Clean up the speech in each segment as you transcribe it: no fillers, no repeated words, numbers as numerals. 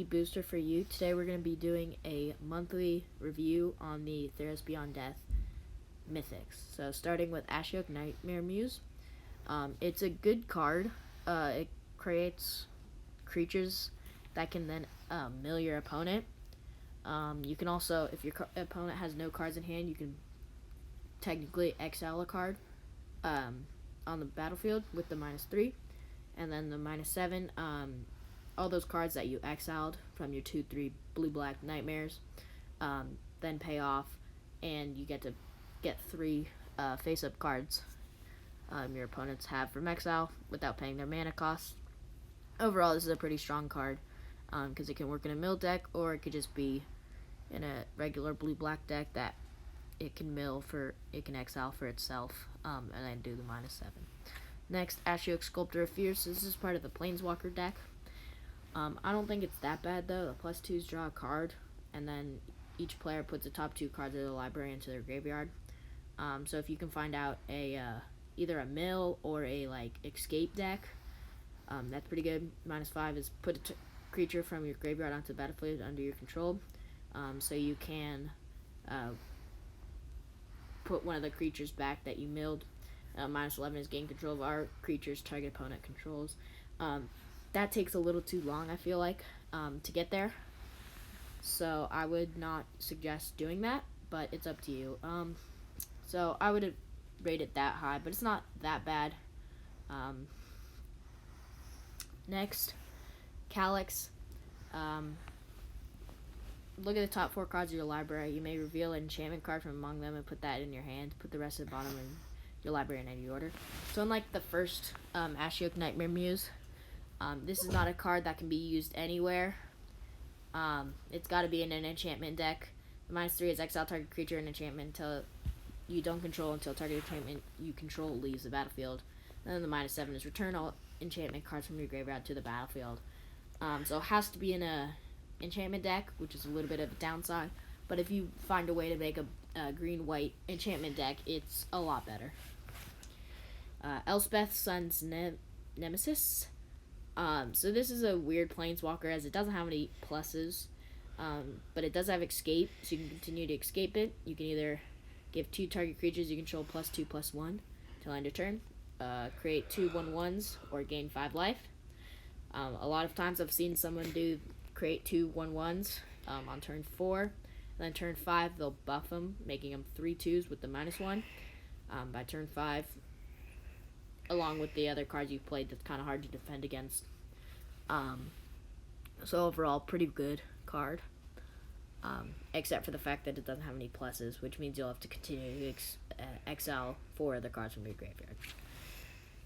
Booster for you. Today we're going to be doing a monthly review on the Theros Beyond Death Mythics. So starting with Ashiok Nightmare Muse. It's a good card. It creates creatures that can then mill your opponent. You can also, if your opponent has no cards in hand, you can technically exile a card on the battlefield with the -3. And then the -7, all those cards that you exiled from your 2/3 blue-black nightmares then pay off, and you get to get 3 face-up cards your opponents have from exile without paying their mana cost. Overall, this is a pretty strong card because it can work in a mill deck, or it could just be in a regular blue-black deck that it can exile for itself and then do the -7. Next, Ashiok Sculptor of Fears. This is part of the Planeswalker deck. I don't think it's that bad though. The +2s draw a card, and then each player puts the top 2 cards of the library into their graveyard. So if you can find out either a mill or a escape deck, that's pretty good. -5 is put a creature from your graveyard onto the battlefield under your control. So you can put one of the creatures back that you milled. -11 is gain control of our creatures target opponent controls. That takes a little too long, I feel like, to get there. So I would not suggest doing that, but it's up to you. So I would rate it that high, but it's not that bad. Next, Calyx. Look at the top 4 cards of your library. You may reveal an enchantment card from among them and put that in your hand. Put the rest at the bottom in your library in any order. So unlike the first Ashiok Nightmare Muse, this is not a card that can be used anywhere. It's got to be in an enchantment deck. The -3 is exile target creature and enchantment until you don't control until target enchantment you control leaves the battlefield. And then the -7 is return all enchantment cards from your graveyard to the battlefield. So it has to be in a enchantment deck, which is a little bit of a downside. But if you find a way to make a green-white enchantment deck, it's a lot better. Elspeth Sun's Nemesis. So this is a weird planeswalker as it doesn't have any pluses, but it does have escape, so you can continue to escape it. You can either give 2 target creatures you control +2/+1 till end of turn, create 2 1/1s, or gain 5 life. A lot of times I've seen someone create 2 1/1s on turn 4, and then turn 5 they'll buff them, making them 3 2s with the -1. By turn 5, along with the other cards you've played, that's kind of hard to defend against. So overall, pretty good card, except for the fact that it doesn't have any pluses, which means you'll have to continue to exile 4 other cards from your graveyard.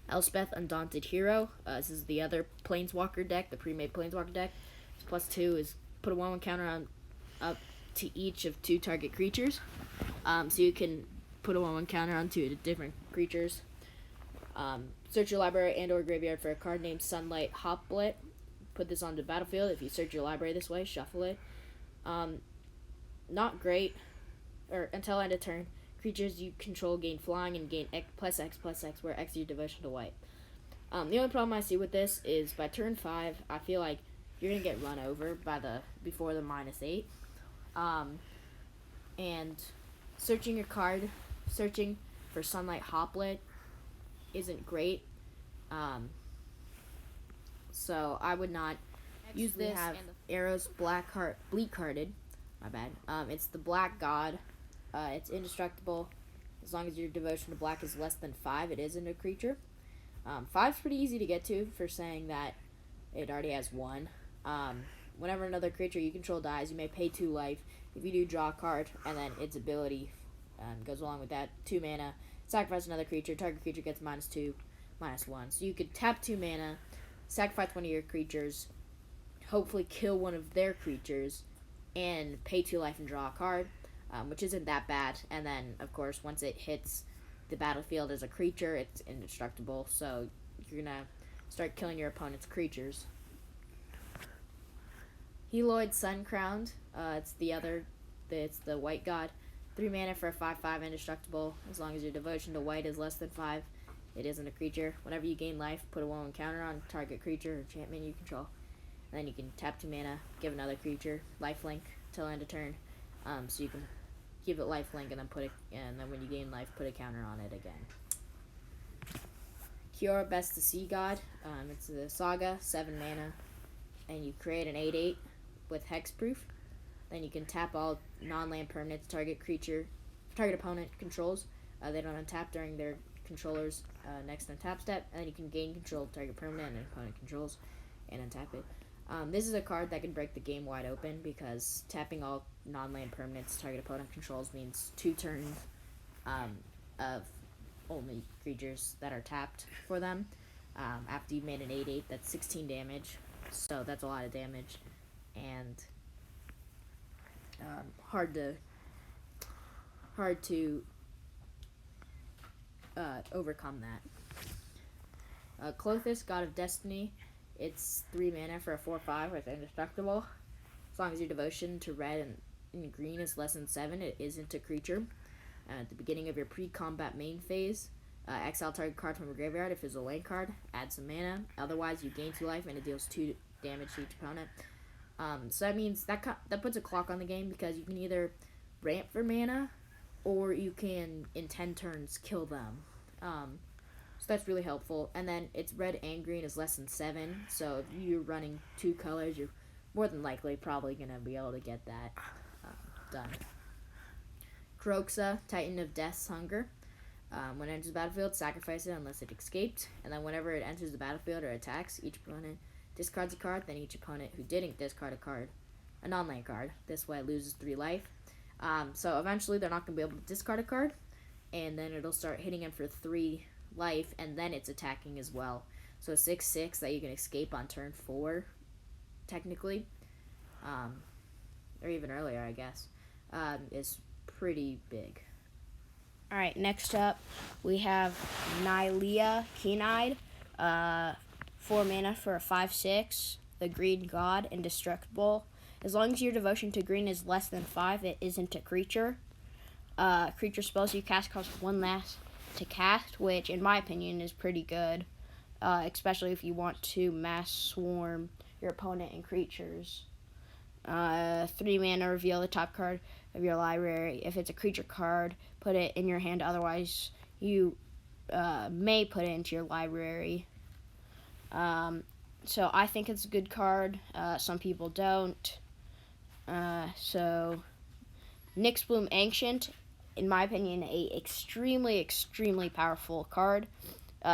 Elspeth Undaunted Hero. This is the other Planeswalker deck, the pre-made Planeswalker deck. +2 is put a 1/1 counter on up to each of 2 target creatures. So you can put a 1/1 counter on 2 different creatures. Search your library and or graveyard for a card named Sunlight Hoplet. Put this onto the battlefield. If you search your library this way, shuffle it. Not great. Or until end of turn, creatures you control gain flying and gain +X/+X, where X is your devotion to white. The only problem I see with this is by turn 5, I feel like you're gonna get run over before the -8. And searching your card, searching for Sunlight Hoplet isn't great. So I would not use this. We have Theros Bleak Hearted. My bad. It's the Black God. It's indestructible as long as your devotion to black is less than 5. It isn't a creature. 5's pretty easy to get to for saying that it already has 1. Whenever another creature you control dies, you may pay 2 life. If you do, draw a card, and then its ability goes along with that. 2 mana, sacrifice another creature. Target creature gets -2, -1. So you could tap 2 mana, sacrifice one of your creatures, hopefully kill one of their creatures, and pay 2 life and draw a card, which isn't that bad. And then, of course, once it hits the battlefield as a creature, it's indestructible. So you're gonna start killing your opponent's creatures. Heloid Suncrowned. It's the white god. 3 mana for a 5/5 indestructible. As long as your devotion to white is less than 5, it isn't a creature. Whenever you gain life, put a 1/1 counter on target creature or enchantment you control. And then you can tap 2 mana, give another creature lifelink till end of turn. So you can give it lifelink and then when you gain life, put a counter on it again. Cure Best to See God. It's the Saga, 7 mana, and you create an 8/8 with hexproof. Then you can tap all non-land permanents target opponent controls. They don't untap during their controller's next untap step, and then you can gain control of target permanent and opponent controls and untap it. This is a card that can break the game wide open because tapping all non-land permanents target opponent controls means 2 turns of only creatures that are tapped for them. After you've made an 8/8, that's 16 damage, so that's a lot of damage, and hard to overcome that. Clothis, God of Destiny. It's 3 mana for a 4/5 with indestructible. As long as your devotion to red and green is less than 7, it isn't a creature. At the beginning of your pre-combat main phase, exile target card from your graveyard. If it's a land card, add some mana. Otherwise, you gain 2 life and it deals 2 damage to each opponent. So that means that puts a clock on the game because you can either ramp for mana or you can, in 10 turns, kill them. So that's really helpful. And then it's red and green is less than 7. So if you're running 2 colors, you're more than likely probably going to be able to get that done. Kroxa, Titan of Death's Hunger. When it enters the battlefield, sacrifice it unless it escaped. And then whenever it enters the battlefield or attacks, each opponent discards a card, then each opponent who didn't discard a card, a non-land card, this way loses 3 life. So eventually they're not going to be able to discard a card, and then it'll start hitting him for 3 life, and then it's attacking as well. So 6/6 that you can escape on turn 4, technically, or even earlier, I guess, is pretty big. Alright, next up, we have Nylea Keen-Eyed, 4 mana for a 5/6, the Green God, indestructible. As long as your devotion to green is less than 5, it isn't a creature. Creature spells you cast cost 1 less to cast, which in my opinion is pretty good, especially if you want to mass swarm your opponent and creatures. 3 mana, reveal the top card of your library. If it's a creature card, put it in your hand, otherwise you may put it into your library. So I think it's a good card. Some people don't. So Nyxbloom Ancient, in my opinion, a extremely powerful card.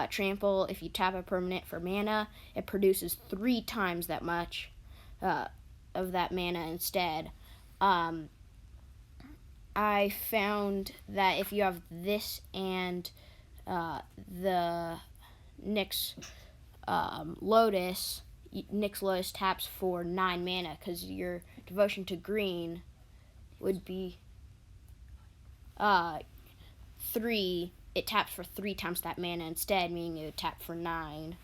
Trample, if you tap a permanent for mana, it produces 3 times that much of that mana instead. I found that if you have this and the Nyx Lotus, Nyx Lotus taps for 9 mana because your devotion to green would be 3. It taps for 3 times that mana instead, meaning it would tap for 9.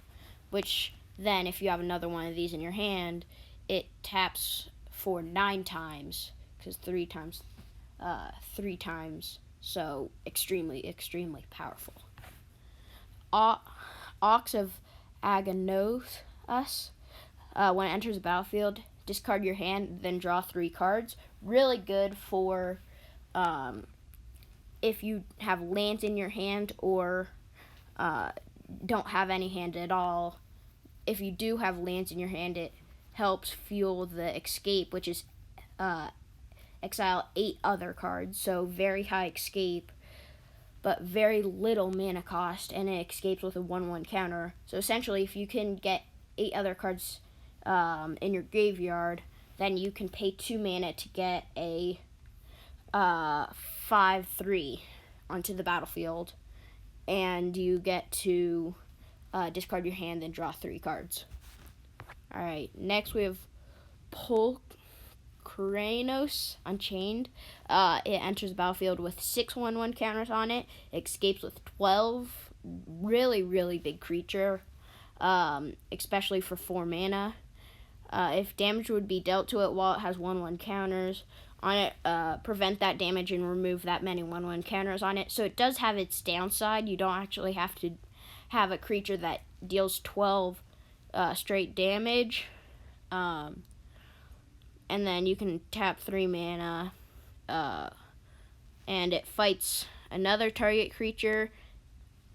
Which then, if you have another one of these in your hand, it taps for 9 times because 3 times, so extremely powerful. Ox of Agathos, when it enters the battlefield, discard your hand, then draw 3 cards. Really good for if you have lands in your hand or don't have any hand at all. If you do have lands in your hand, it helps fuel the escape, which is exile 8 other cards, so very high escape, but very little mana cost, and it escapes with a 1/1 counter. So essentially, if you can get 8 other cards in your graveyard, then you can pay 2 mana to get a 5/3 onto the battlefield, and you get to discard your hand and draw 3 cards. Alright, next we have Pulchranos Unchained. It enters the battlefield with 6 1/1 counters on it. It escapes with 12. Really big creature, especially for 4 mana. If damage would be dealt to it while it has 1/1 counters on it, prevent that damage and remove that many 1/1 counters on it. So it does have its downside. You don't actually have to have a creature that deals 12 straight damage. and then you can tap 3 mana, and it fights another target creature,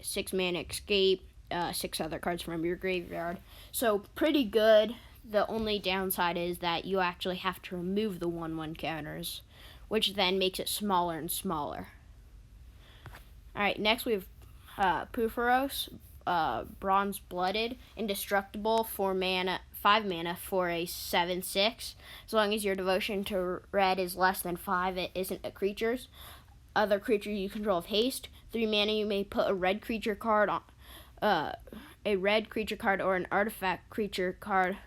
6 mana escape, 6 other cards from your graveyard. So pretty good. The only downside is that you actually have to remove the 1/1 counters, which then makes it smaller and smaller. Alright, next we have Theros, Bronze Blooded, Indestructible, 5 mana for a 7/6. As long as your devotion to red is less than 5, it isn't a creature's. Other creature you control have haste. 3 mana, you may put a red creature card on, or an artifact creature card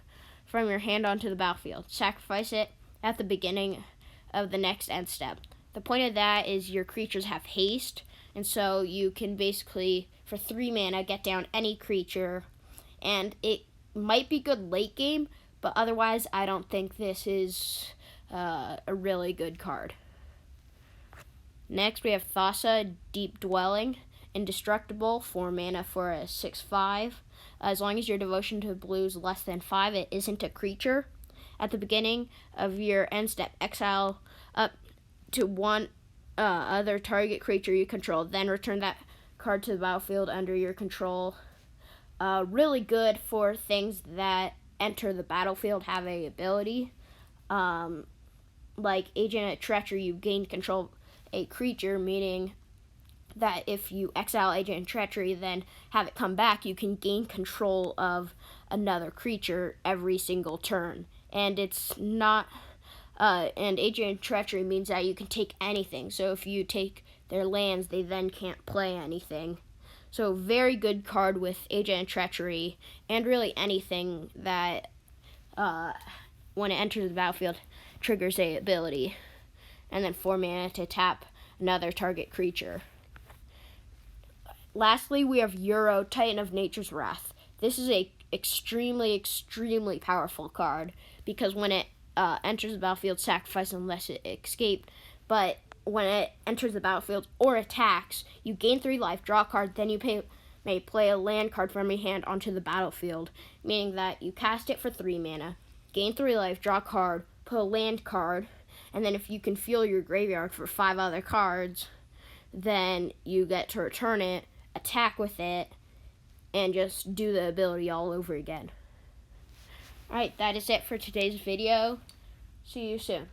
from your hand onto the battlefield. Sacrifice it at the beginning of the next end step. The point of that is your creatures have haste, and so you can basically, for 3 mana, get down any creature, and it might be good late game, but otherwise I don't think this is a really good card. Next we have Thassa, Deep Dwelling, Indestructible, 4 mana for a 6/5. As long as your devotion to blue is less than 5, it isn't a creature. At the beginning of your end step, exile up to 1 other target creature you control, then return that card to the battlefield under your control. Really good for things that enter the battlefield, have a ability. Like Agent of Treachery, you gain control of a creature, meaning that if you exile Agent of Treachery, then have it come back, you can gain control of another creature every single turn. And it's not, and Agent of Treachery means that you can take anything. So if you take their lands, they then can't play anything. So very good card with Agent of Treachery, and really anything that, when it enters the battlefield, triggers a ability. And then 4 mana to tap another target creature. Lastly, we have Uro, Titan of Nature's Wrath. This is a extremely, extremely powerful card, because when it enters the battlefield, sacrifice unless it escaped. But when it enters the battlefield or attacks, you gain 3 life, draw a card, then you may play a land card from your hand onto the battlefield, meaning that you cast it for 3 mana, gain 3 life, draw a card, put a land card, and then if you can fuel your graveyard for 5 other cards, then you get to return it, attack with it, and just do the ability all over again. Alright, that is it for today's video. See you soon.